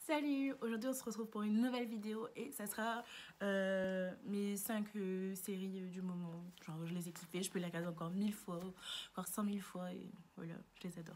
Salut! Aujourd'hui on se retrouve pour une nouvelle vidéo et ça sera mes 5 séries du moment. Genre je les ai kiffées, je peux les regarder encore 1000 fois, encore 100 000 fois et voilà, je les adore.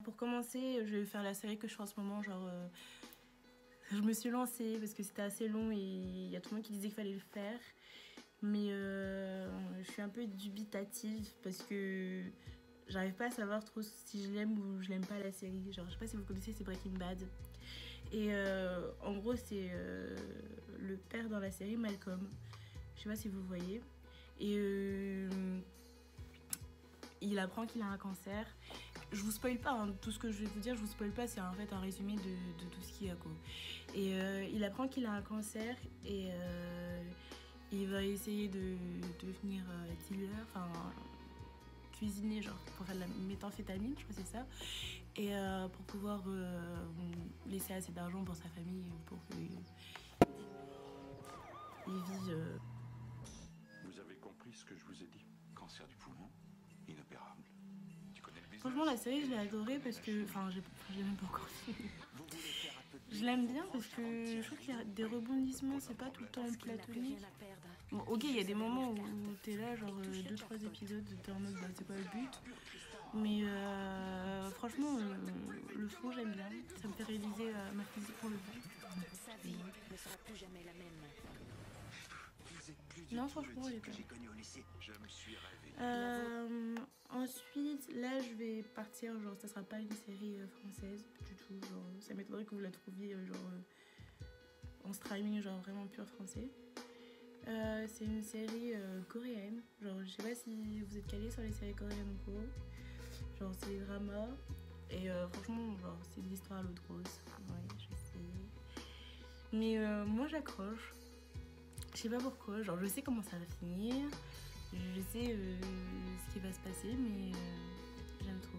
Pour commencer, je vais faire la série que je fais en ce moment, genre je me suis lancée parce que c'était assez long et il y a tout le monde qui disait qu'il fallait le faire. Mais je suis un peu dubitative parce que j'arrive pas à savoir trop si je l'aime ou je l'aime pas la série. Genre, je sais pas si vous connaissez, c'est Breaking Bad. Et en gros, c'est le père dans la série, Malcolm. Je sais pas si vous voyez. Et il apprend qu'il a un cancer. Je vous spoil pas, hein, tout ce que je vais vous dire, je vous spoil pas, c'est en fait un résumé de tout ce qu'il y a, quoi. Et il apprend qu'il a un cancer et il va essayer de devenir dealer, enfin cuisiner, genre pour faire de la méthamphétamine, je crois que c'est ça. Et pour pouvoir laisser assez d'argent pour sa famille, pour qu'ils vivent. Vous avez compris ce que je vous ai dit? Cancer du poumon, inopérable. Tu connais le business? Franchement, la série, je l'ai adorée parce que. Enfin, j'ai même pas encore fini. Je l'aime bien parce que je trouve qu'il y a des rebondissements, c'est pas tout le temps platonique. Bon, ok, il y a des moments où t'es là, genre 2-3 épisodes, t'es en mode bah, c'est quoi le but? Mais franchement, le fond, j'aime bien. Ça me fait réaliser ma physique pour le bac. Sa vie ne sera plus jamais la même. Non, franchement, elle est bien. Je me suis réveillé. Ensuite, là, je vais partir. Genre, ça sera pas une série française du tout. Genre, ça m'étonnerait que vous la trouviez genre en streaming, genre vraiment pur français. C'est une série coréenne. Genre, je sais pas si vous êtes calés sur les séries coréennes ou quoi. Genre, c'est des dramas. Et franchement, genre, c'est de l'histoire à l'eau de rose. Ouais, je sais. Mais moi, j'accroche. Je sais pas pourquoi. Genre, je sais comment ça va finir. Je sais ce qui va se passer, mais j'aime trop.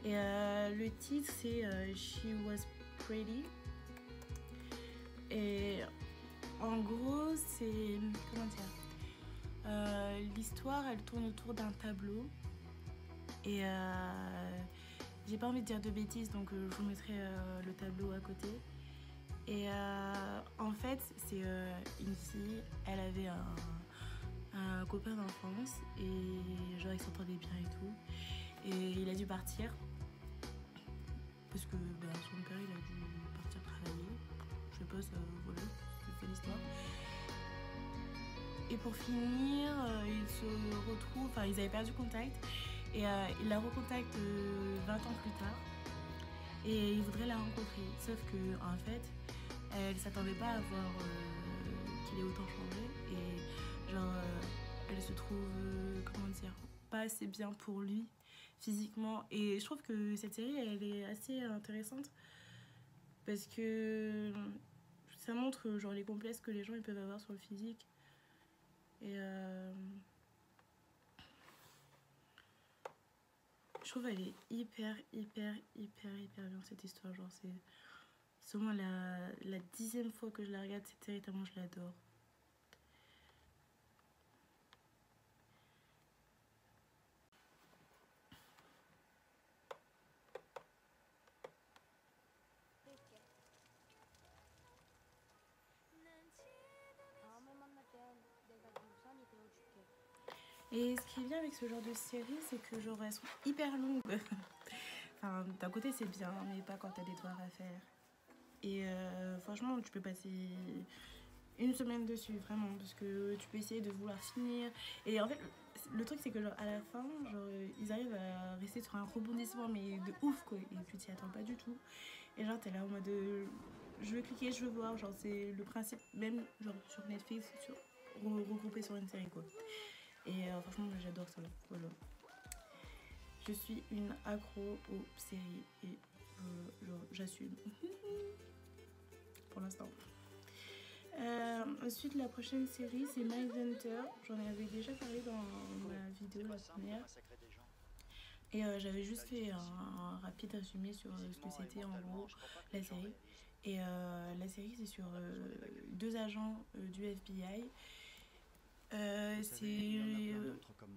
Et le titre, c'est She Was Pretty. Et en gros, c'est. Comment dire, l'histoire, elle tourne autour d'un tableau. Et j'ai pas envie de dire de bêtises, donc je vous mettrai le tableau à côté. Et en fait, c'est une fille, elle avait un copain d'enfance et genre ils s'entendaient bien et tout. Et il a dû partir parce que son père il a dû partir travailler. Je sais pas, ça, voilà, c'est l'histoire. Et pour finir, ils se retrouvent, enfin ils avaient perdu contact et il la recontacte 20 ans plus tard et il voudrait la rencontrer. Sauf que en fait, elle s'attendait pas à voir qu'il ait autant changé et genre elle se trouve, comment dire, pas assez bien pour lui physiquement. Et je trouve que cette série, elle est assez intéressante parce que ça montre genre les complexes que les gens ils peuvent avoir sur le physique. Et je trouve qu'elle est hyper bien cette histoire. Genre c'est seulement la 10e fois que je la regarde cette série tellement je l'adore. Et ce qui est bien avec ce genre de série, c'est que genre elles sont hyper longues. Enfin, d'un côté c'est bien, mais pas quand t'as des devoirs à faire. Et franchement, tu peux passer une semaine dessus, vraiment, parce que tu peux essayer de vouloir finir. Et en fait, le truc c'est que genre à la fin, genre ils arrivent à rester sur un rebondissement, mais de ouf quoi. Et tu t'y attends pas du tout. Et genre t'es là en mode je veux cliquer, je veux voir. Genre c'est le principe même genre sur Netflix, regroupé sur une série quoi. Et franchement, j'adore ça. Voilà. Je suis une accro aux séries et j'assume. Pour l'instant. Ensuite, la prochaine série, c'est Mindhunter. J'en avais déjà parlé dans ma vidéo la première. Et j'avais juste fait un rapide résumé sur ce que c'était en gros la série. Et la série, c'est sur 2 agents du FBI.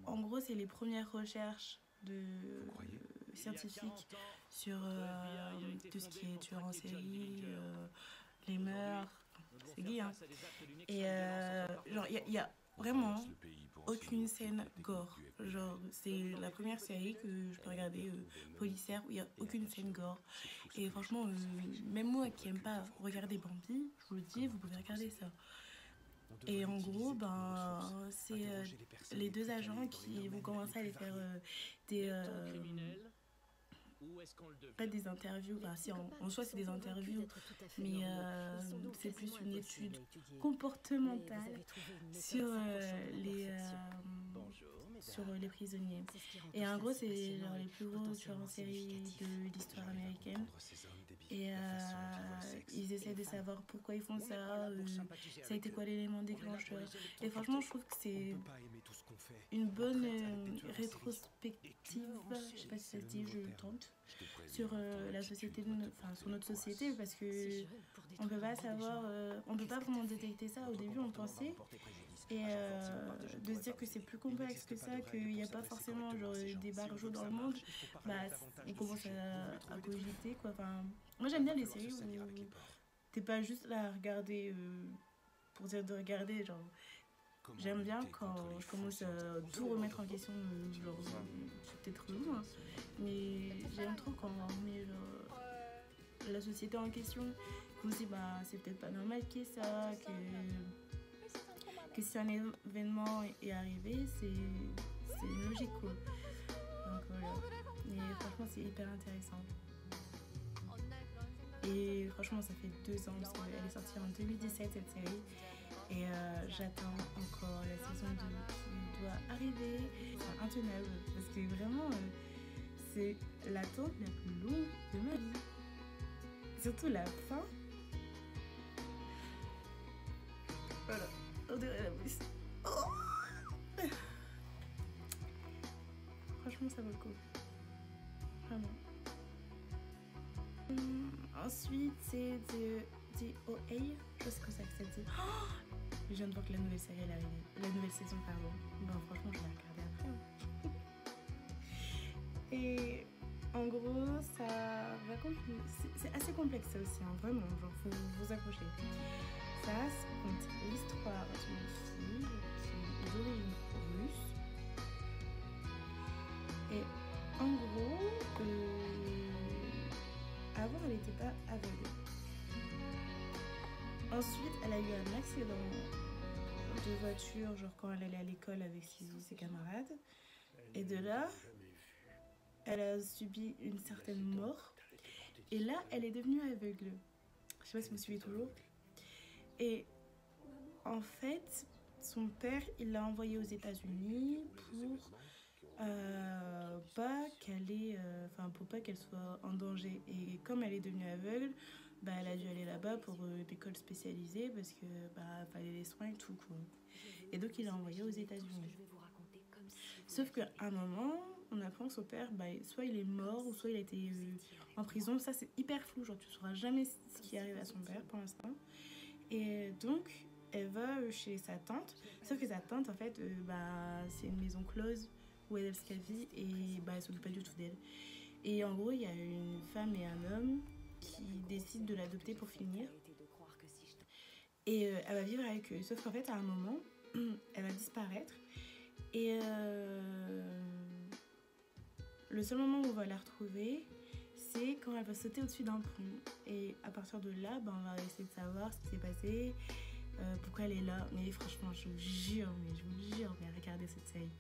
En gros, c'est les premières recherches de scientifiques sur tout ce qui est tueur en série, les meurtres, c'est gay, hein. Et genre, il y a vraiment aucune scène gore. Genre, c'est la première série que je peux regarder policière où il n'y a aucune scène gore. Et franchement, même moi qui n'aime pas regarder Bambi, je vous le dis, vous pouvez regarder ça. Et en gros, ben, c'est les deux agents qui vont commencer à aller faire des... pas des interviews, enfin, si en soi c'est des interviews, mais c'est plus une étude comportementale sur sur les prisonniers. Et en gros, c'est genre les plus gros tueurs en série de l'histoire américaine. Et ils essaient de savoir pourquoi ils font ça, ça a été quoi l'élément déclencheur. Et franchement, je trouve que c'est une bonne rétrospective, je sais pas si ça se dit, je tente, sur la société, enfin sur notre société, parce que on peut pas savoir, on peut pas vraiment détecter ça. Au début, on pensait. Et de se dire que c'est plus complexe que ça, qu'il n'y a pas forcément genre, des barjots dans le monde, bah, on commence à cogiter, quoi. Enfin, moi j'aime bien les séries où t'es pas juste là à regarder pour dire de regarder, genre. J'aime bien quand je commence à tout remettre en question, genre, c'est peut-être relou, hein, mais j'aime trop quand on remet genre, la société en question, que aussi, bah, c'est peut-être pas normal qu'il y ait ça, que si un événement est arrivé, c'est une logique, quoi. Donc voilà. Mais franchement, c'est hyper intéressant. Et franchement, ça fait 2 ans, parce qu'elle est sortie en 2017, cette série. Et j'attends encore la saison 2 qui doit arriver. C'est intenable, parce que vraiment, c'est l'attente la plus longue de ma vie. Surtout la fin. Voilà. On dirait la bouche. Oh, franchement, ça vaut le coup. Vraiment. Ensuite, c'est The OA. Je sais pas ce que ça dit. Oh, je viens de voir que la nouvelle série est arrivée. La nouvelle saison, pardon. Bon, franchement, je vais la regarder après. Et en gros, ça raconte. C'est assez complexe, ça aussi, hein, vraiment. Genre, faut vous accrocher. Ça raconte l'histoire d'une fille qui est d'origine russe. Et en gros, avant, elle n'était pas aveugle. Ensuite, elle a eu un accident de voiture, genre quand elle allait à l'école avec ses camarades. Et de là, elle a subi une certaine mort. Et là, elle est devenue aveugle. Je sais pas si vous me suivez toujours. Et en fait, son père, il l'a envoyée aux États-Unis pour pour pas qu'elle soit en danger. Et comme elle est devenue aveugle, bah, elle a dû aller là-bas pour l'école spécialisée parce que bah, fallait les soins et tout, quoi. Et donc il l'a envoyée aux États-Unis. Sauf qu'à un moment, on apprend que son père, bah, soit il est mort ou soit il a été en prison. Ça, c'est hyper flou, genre tu sauras jamais ce qui arrive à son père pour l'instant. Et donc, elle va chez sa tante. Sauf que sa tante, en fait, bah, c'est une maison close où elle se vit et bah, elle s'occupe pas du tout d'elle. Et en gros, il y a une femme et un homme qui décident de l'adopter pour finir. Et elle va vivre avec eux. Sauf qu'en fait, à un moment, elle va disparaître. Et le seul moment où on va la retrouver, c'est quand elle va sauter au-dessus d'un pont. Et à partir de là, ben, on va essayer de savoir ce qui s'est passé, pourquoi elle est là. Mais franchement, je vous jure, mais regardez cette série.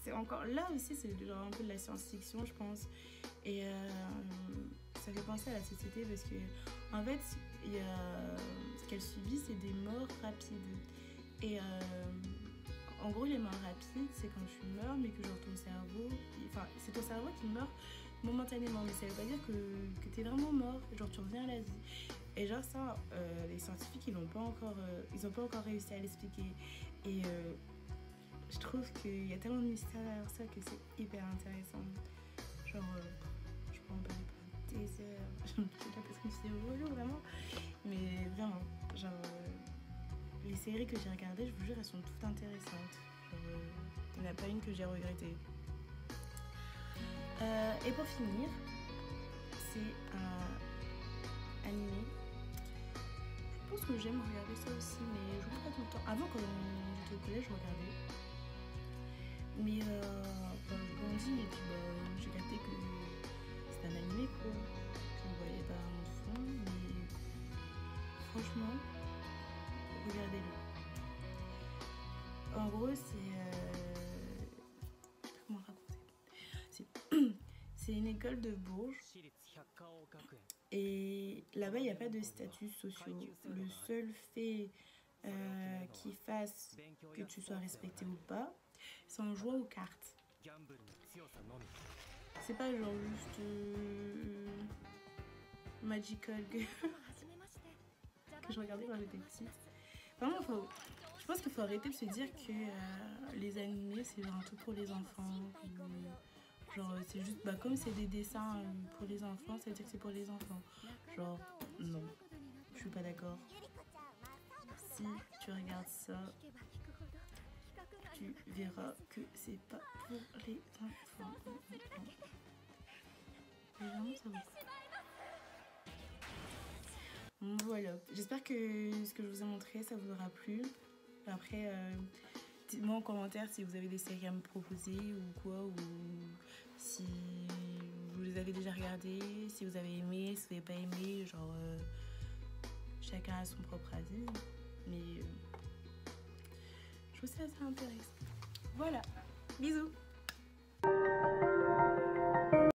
C'est encore là aussi, c'est genre un peu de la science-fiction, je pense. Et ça fait penser à la société parce que, en fait, ce qu'elle subit, c'est des morts rapides. Et en gros, les morts rapides, c'est quand tu meurs, mais que genre ton cerveau, enfin, c'est ton cerveau qui meurt momentanément, mais ça veut pas dire que t'es vraiment mort, genre tu reviens à la vie. Et genre ça, les scientifiques, ils ont pas encore réussi à l'expliquer. Et je trouve qu'il y a tellement de mystères derrière ça que c'est hyper intéressant. Genre, je peux en parler pendant des heures. J'ai l'impression que c'est relou, vraiment. Mais vraiment, genre, les séries que j'ai regardées, je vous jure, elles sont toutes intéressantes. Genre, il n'y en a pas une que j'ai regrettée. Et pour finir, c'est un animé. Je pense que j'aime regarder ça aussi, mais je regarde pas tout le temps. Avant, quand j'étais au collège, je regardais. Mais quand je grandis, et puis j'ai capté que c'est un animé quoi. Je ne voyais pas en fond, mais franchement, regardez-le. En gros, comment raconter? C'est une école de Bourges. Et là-bas, il n'y a pas de statuts sociaux. Le seul fait qui fasse que tu sois respecté ou pas, c'est en jouant aux cartes. C'est pas genre juste Magical Girl que je regardais quand j'étais petite. Vraiment, je pense qu'il faut arrêter de se dire que les animés, c'est genre un truc pour les enfants. Genre, c'est juste, comme c'est des dessins pour les enfants, ça veut dire que c'est pour les enfants. Genre, non, je suis pas d'accord. Si tu regardes ça, tu verras que c'est pas pour les enfants. Mais vraiment, ça vaut pas. Voilà, j'espère que ce que je vous ai montré, ça vous aura plu. Après, dites-moi en commentaire si vous avez des séries à me proposer ou quoi, ou si vous les avez déjà regardées, si vous avez aimé, si vous n'avez pas aimé, genre chacun a son propre avis, mais je trouve ça assez intéressant. Voilà, bisous.